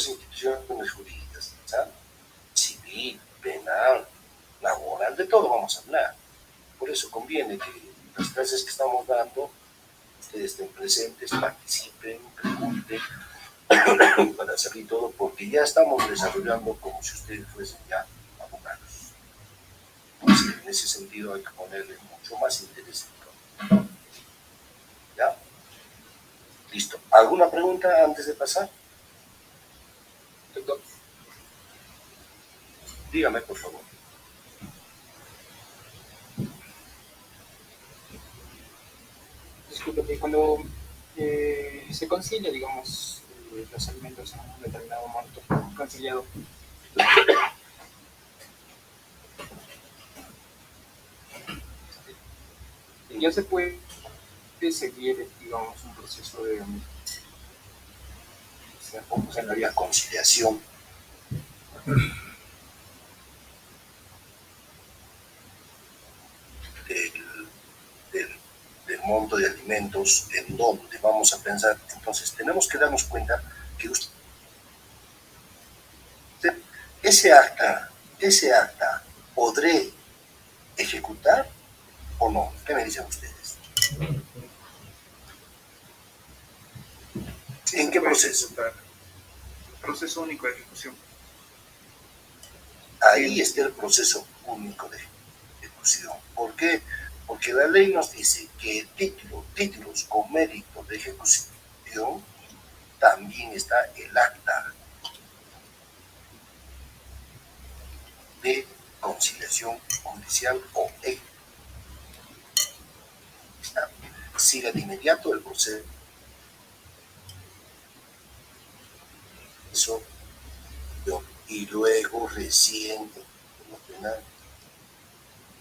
instituciones jurídicas, ¿sabes? Civil, penal, laboral, de todo vamos a hablar. Por eso conviene que las clases que estamos dando, ustedes estén presentes, participen, pregunten, para saber todo, porque ya estamos desarrollando como si ustedes fuesen ya abogados. Entonces, en ese sentido hay que ponerle mucho más interés en todo. ¿Ya? Listo. ¿Alguna pregunta antes de pasar? Doctor, Dígame, por favor. disculpe que cuando se concilia, digamos, los alimentos en un determinado monto conciliado, ya se puede seguir, digamos, un proceso de La conciliación del monto de alimentos, en donde vamos a pensar. Entonces, tenemos que darnos cuenta que usted, ese acta, ¿podré ejecutar o no? ¿Qué me dicen ustedes? ¿En qué proceso? Proceso único de ejecución. Ahí está el proceso único de ejecución. ¿Por qué? Porque la ley nos dice que títulos con mérito de ejecución también está el acta de conciliación judicial o está. Sigue de inmediato el proceso y luego recién en lo penal.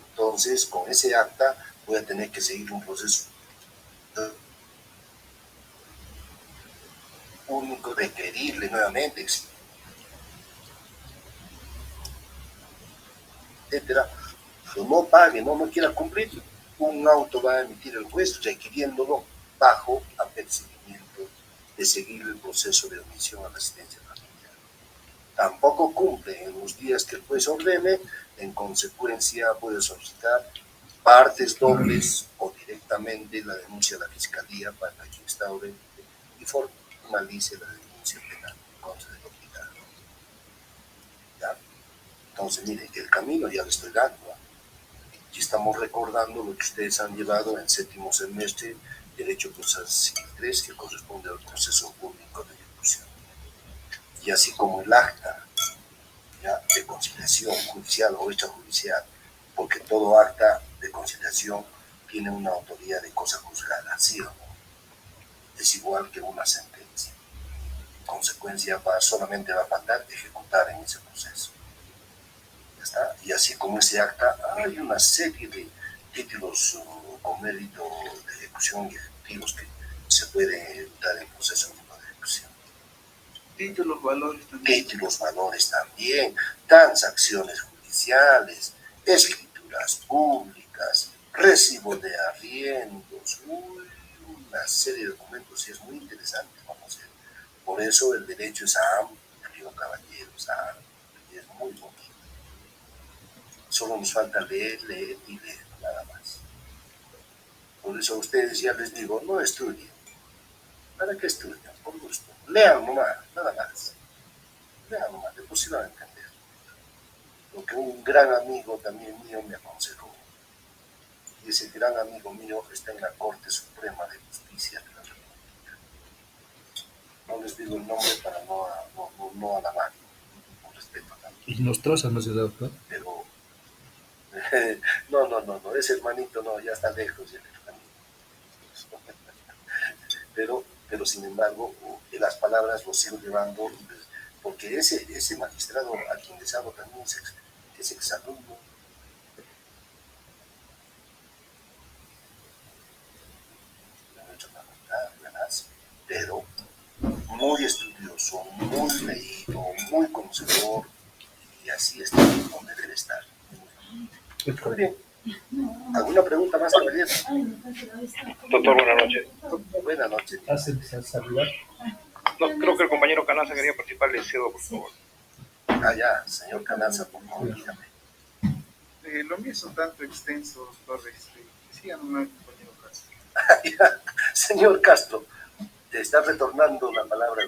Entonces, con ese acta voy a tener que seguir un proceso único, requerirle nuevamente, etcétera. No pague, no quiera cumplir, un auto va a emitir el juez requiriéndolo bajo apercibimiento de seguir el proceso de omisión a residencia familiar. Tampoco cumple en los días que el juez ordene, en consecuencia puede solicitar partes dobles o directamente la denuncia a la Fiscalía para que instaure y formalice la denuncia penal en contra del obligado. ¿Ya? Entonces, miren, el camino ya le estoy dando. Y estamos recordando lo que ustedes han llevado en séptimo semestre, Derecho Procesal Civil 3, que corresponde al proceso público de ejecución. Y así como el acta, ¿ya?, de conciliación judicial o extrajudicial, porque todo acta de conciliación tiene una autoría de cosa juzgada, ¿sí o no? Es igual que una sentencia. En consecuencia, solamente va a faltar ejecutar en ese proceso. ¿Ya está? Y así como ese acta, hay una serie de títulos con mérito de ejecución y ejecutivos que se pueden ejecutar en el proceso de ejecución. Títulos, valores también. Títulos, valores también, transacciones judiciales, escrituras públicas, recibo de arriendos, una serie de documentos, y es muy interesante conocer. Por eso el derecho es amplio, caballeros, amplio, y es muy bonito. Solo nos falta leer y leer, nada más. Por eso a ustedes ya les digo, no estudien. ¿Para qué estudian? Por gusto. Lean nomás, nada más. Lean nomás, después sí van a entender. Lo que un gran amigo también mío me aconsejó. Y ese gran amigo mío está en la Corte Suprema de Justicia de la República. No les digo el nombre para no alabar, con respeto también. Y Nostroza no se da, ¿no? Pero no, ese hermanito no, ya está lejos el hermanito. Pero sin embargo, las palabras lo sigo llevando, porque ese magistrado a quien les hablo también es exalumno. De nuestra facultad, ¿verdad? Pero muy estudioso, muy leído, muy conocedor, y así está donde debe estar. Muy bien. ¿Alguna pregunta más, caballero? Doctor, buenas noches. Buenas noches. ¿Hacen saludar? No, creo que el compañero Canaza quería participar, le cedo, por favor. Ya, señor Canaza, por favor, dígame. Lo mío son tanto extensos, doctor. Sigan nomás, compañero Castro. Señor Castro, te está retornando la palabra.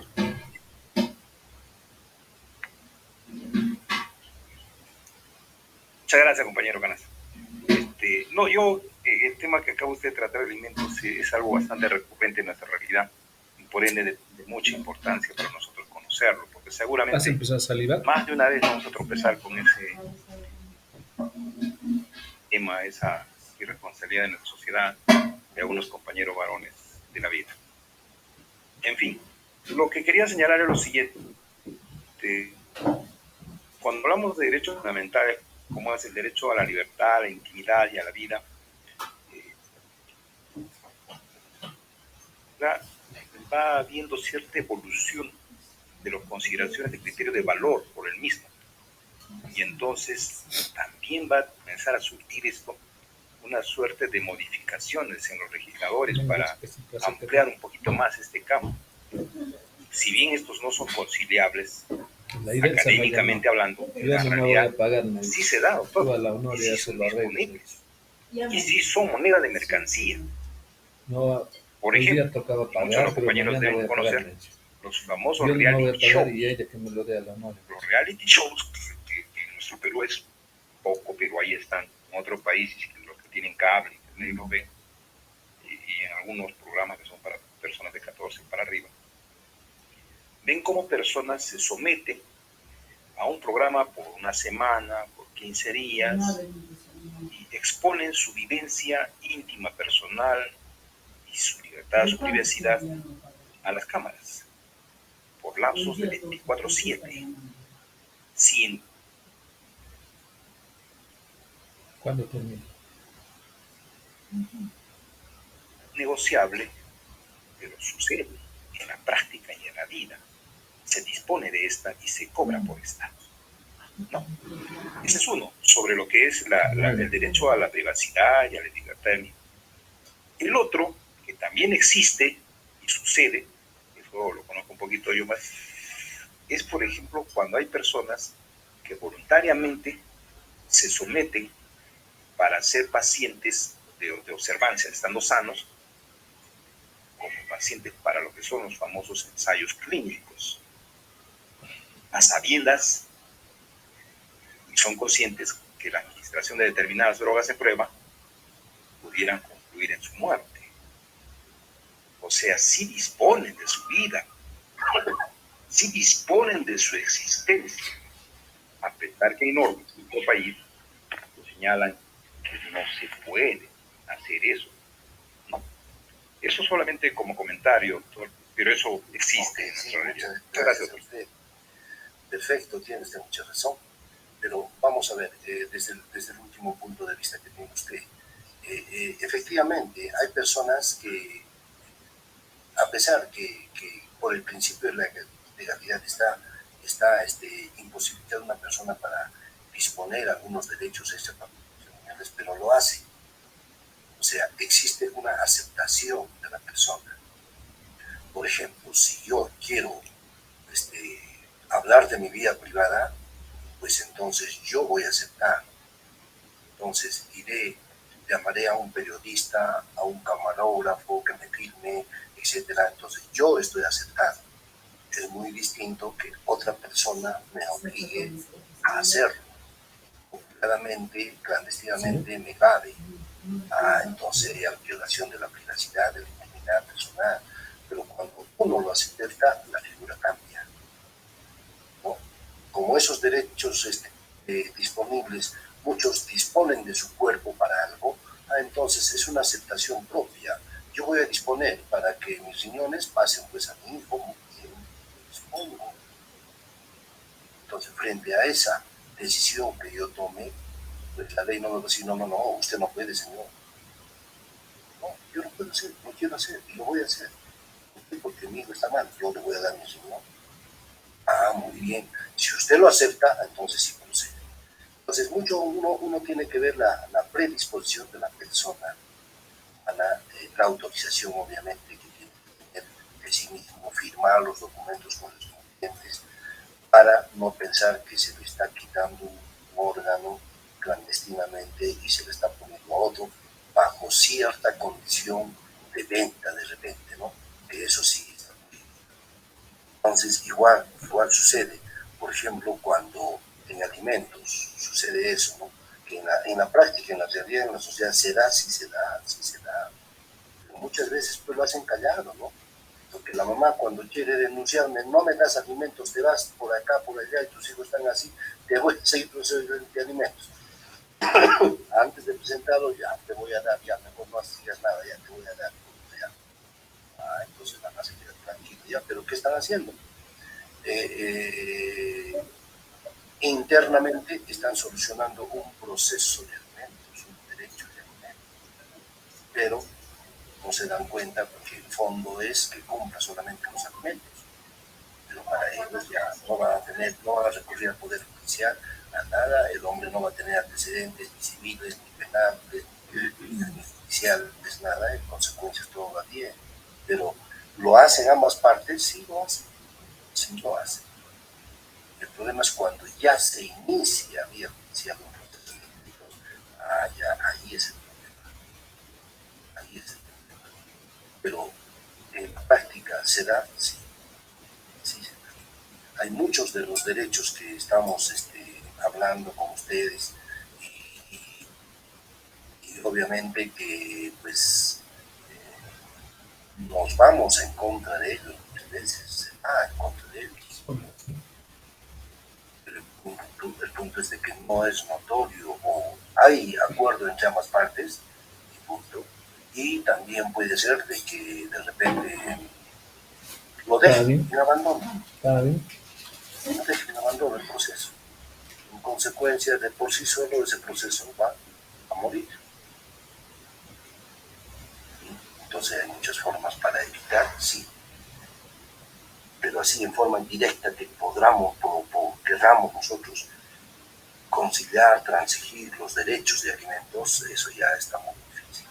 Muchas gracias, compañero Canaza. El tema que acaba usted de tratar de alimentos es algo bastante recurrente en nuestra realidad y por ende de mucha importancia para nosotros conocerlo, porque seguramente ¿Has empezado a salivar? más de una vez vamos a tropezar con ese tema, esa irresponsabilidad de nuestra sociedad, de algunos compañeros varones de la vida. En fin, lo que quería señalar es lo siguiente. Cuando hablamos de derechos fundamentales, como es el derecho a la libertad, a la intimidad y a la vida, va habiendo cierta evolución de las consideraciones de criterios de valor por el mismo. Y entonces también va a comenzar a surtir esto una suerte de modificaciones en los legisladores para ampliar un poquito más este campo. Si bien estos no son conciliables, académicamente hablando, en la realidad sí se da, doctor, y sí son disponibles, y sí son moneda de mercancía. Por ejemplo, muchos de los compañeros deben conocer los famosos reality shows. Los reality shows que en nuestro Perú es poco, pero ahí están. En otros países, los que tienen cable, ley lo ve, y en algunos programas que son para personas de 14 para arriba, ven cómo personas se someten a un programa por una semana, por 15 días, y exponen su vivencia íntima, personal, y su libertad, su privacidad a las cámaras, por lapsos de 24/7, sin ¿Cuándo termina? negociable, pero sucede en la práctica y en la vida. Se dispone de esta y se cobra por esta. No. Ese es uno, sobre lo que es el derecho a la privacidad y a la libertad de mí. El otro, que también existe y sucede, eso lo conozco un poquito yo más, es por ejemplo cuando hay personas que voluntariamente se someten para ser pacientes de observancia, estando sanos, como pacientes para lo que son los famosos ensayos clínicos, a sabiendas, y son conscientes que la administración de determinadas drogas de prueba pudieran concluir en su muerte. O sea, sí disponen de su vida, sí disponen de su existencia, a pesar que hay normas en nuestro país que señalan que no se puede hacer eso. No. Eso solamente como comentario, doctor, pero eso existe en nuestra realidad. Gracias a usted. Perfecto, tiene usted mucha razón. Pero vamos a ver, desde el último punto de vista que tiene usted, efectivamente hay personas que, a pesar que por el principio de la legalidad está imposibilitada una persona para disponer algunos derechos extrapatrimoniales, pero lo hace. O sea, existe una aceptación de la persona. Por ejemplo, si yo quiero hablar de mi vida privada, pues entonces yo voy a aceptar. Entonces llamaré a un periodista, a un camarógrafo que me filme, etcétera. Entonces yo estoy aceptando. Es muy distinto que otra persona me obligue a hacerlo. Claramente, clandestinamente, me cabe. Entonces sería violación de la privacidad, de la intimidad personal. Pero cuando uno lo acepta, la figura cambia, ¿no? Como esos derechos disponibles, muchos disponen de su cuerpo para algo, entonces es una aceptación propia. Yo voy a disponer para que mis riñones pasen pues a mi hijo, muy bien, dispongo. Entonces, frente a esa decisión que yo tome, pues la ley no me va a decir, no, usted no puede, señor. No, yo no puedo hacer, no quiero hacer, y lo voy a hacer. Porque mi hijo está mal, yo le voy a dar mi riñón. Muy bien. Si usted lo acepta, entonces sí procede. Entonces, uno tiene que ver la predisposición de la persona a la autorización, obviamente, que tiene que tener de sí mismo, firmar los documentos correspondientes, para no pensar que se le está quitando un órgano clandestinamente y se le está poniendo a otro bajo cierta condición de venta de repente, ¿no? Que eso sí está prohibido. Entonces, igual sucede, por ejemplo, cuando en alimentos sucede eso, ¿no? Que en la práctica, en la realidad, en la sociedad se da. Pero muchas veces pues lo hacen callado, ¿no? Porque la mamá cuando quiere denunciarme, no me das alimentos, te vas por acá, por allá, y tus hijos están así, te voy a seguir procediendo de alimentos. Antes de presentarlo, ya te voy a dar, ya mejor no hacías nada, ya te voy a dar. Ya. Entonces la mamá se queda tranquila, ya, pero ¿qué están haciendo? Internamente están solucionando un proceso de alimentos, un derecho de alimentos, pero no se dan cuenta porque el fondo es que compra solamente los alimentos, pero para ellos ya no van a recurrir al Poder Judicial, a nada, el hombre no va a tener antecedentes ni civiles, ni penales, ni judiciales, nada, en consecuencia todo va bien, pero ¿lo hacen ambas partes? Sí lo hacen, sí lo hacen. El problema es cuando ya se inicia vía judicial un proceso de delitos, ahí es el problema, ahí es el problema. Pero en la práctica se da, sí se da. Hay muchos de los derechos que estamos hablando con ustedes y obviamente que pues nos vamos en contra de ellos, muchas veces se va en contra de ellos. Pero el punto es de que no es notorio o hay acuerdo entre ambas partes, y punto. Y también puede ser de que de repente lo dejen en abandono. Lo dejen en abandono el proceso. En consecuencia, de por sí solo ese proceso va a morir. Entonces hay muchas formas para evitar, sí. Pero así en forma indirecta que queramos nosotros conciliar, transigir los derechos de alimentos, eso ya está muy difícil.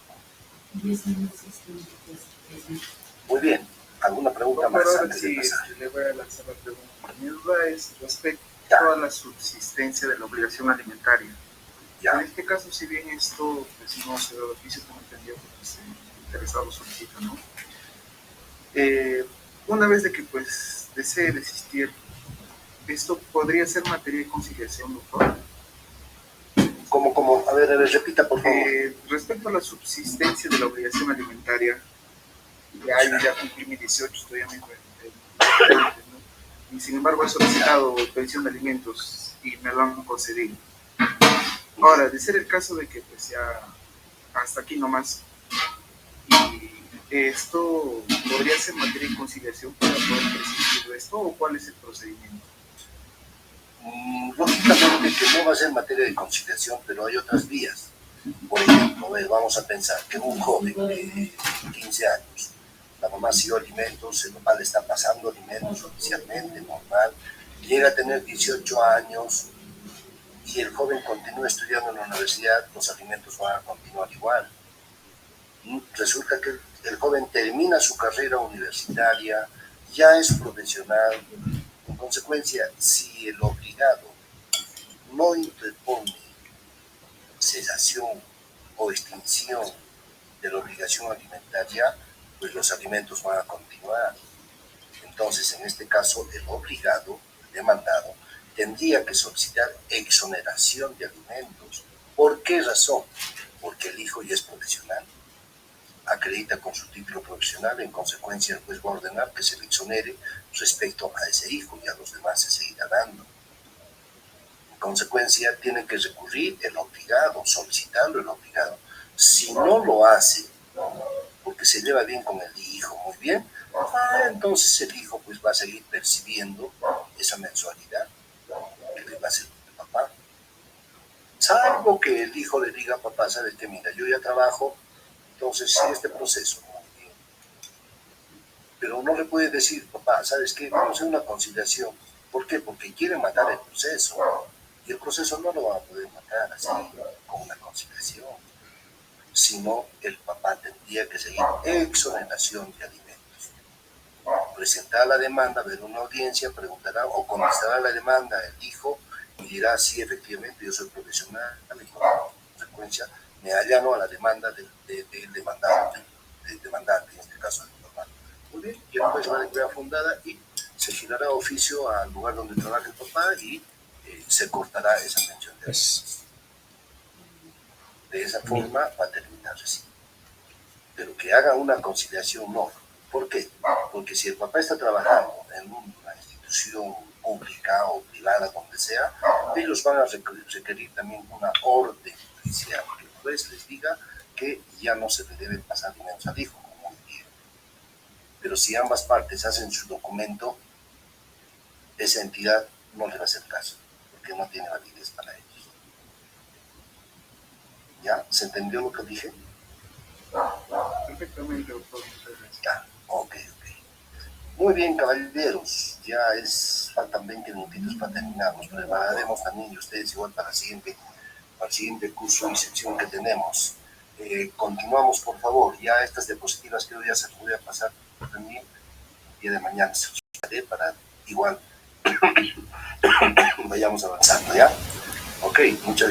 Muy bien, ¿alguna pregunta más? Ahora sí, le voy a lanzar la pregunta. Mi duda es respecto a la subsistencia de la obligación alimentaria. Ya. En este caso, si bien esto pues, no se da de oficio, como entendió, pues el interesado solicita, ¿no? Una vez de que pues desee desistir, ¿esto podría ser materia de conciliación, doctor? ¿Cómo? A ver, repita, por favor. Respecto a la subsistencia de la obligación alimentaria, ya cumplí mi 18, estoy a mi 20, ¿no? Y sin embargo he solicitado pensión de alimentos y me lo han concedido. Ahora, de ser el caso de que pues ya hasta aquí nomás, y esto podría ser materia de conciliación para poder resistir de esto, ¿o cuál es el procedimiento? Lógicamente que no va a ser materia de conciliación, pero hay otras vías. Por ejemplo, vamos a pensar que un joven de 15 años, la mamá siguió alimentos, el papá le está pasando alimentos oficialmente, normal, llega a tener 18 años y el joven continúa estudiando en la universidad, los alimentos van a continuar igual. Resulta que el joven termina su carrera universitaria, ya es profesional. En consecuencia, si el obligado no interpone cesación o extinción de la obligación alimentaria, pues los alimentos van a continuar. Entonces, en este caso, el obligado, el demandado, tendría que solicitar exoneración de alimentos. ¿Por qué razón? Porque el hijo ya es profesional, acredita con su título profesional, en consecuencia el juez va a ordenar que se le exonere respecto a ese hijo y a los demás se seguirá dando. En consecuencia, tiene que recurrir el obligado, solicitarlo el obligado. Si no lo hace, porque se lleva bien con el hijo, muy bien, entonces el hijo pues va a seguir percibiendo esa mensualidad que le va a hacer el papá. Salvo que el hijo le diga, papá, ¿sabes qué? Mira, yo ya trabajo, entonces sí, este proceso, muy bien. Pero no le puede decir, papá, ¿sabes qué? Vamos a hacer una conciliación. ¿Por qué? Porque quiere matar el proceso. Y el proceso no lo va a poder matar así, con una conciliación. Sino el papá tendría que seguir exoneración de alimentos. Presentará la demanda, ver una audiencia, preguntará o contestará la demanda el hijo y dirá, sí, efectivamente, yo soy profesional, y por consecuencia me allano a la demanda del demandante, en este caso del papá. Muy bien, y el juez va a declarar fundada y se girará oficio al lugar donde trabaja el papá y se cortará esa pensión de alimentos. De esa forma va a terminar así. Pero que haga una conciliación, no. ¿Por qué? Porque si el papá está trabajando en una institución pública o privada, donde sea, ellos van a requerir también una orden judicial, que el juez les diga que ya no se le deben pasar alimentos al hijo, como hoy día. Pero si ambas partes hacen su documento, esa entidad no le va a hacer caso, porque no tiene validez para ellos. ¿Ya? ¿Se entendió lo que dije? Perfectamente, doctor. Ya, ok. Muy bien, caballeros, ya faltan 20 minutitos para terminar. Nos prepararemos también, y ustedes igual para el siguiente curso y sección que tenemos. Continuamos, por favor. Ya estas diapositivas que hoy ya se podía pasar también el día de mañana se los haré para igual vayamos avanzando, ¿ya? Ok, muchas gracias.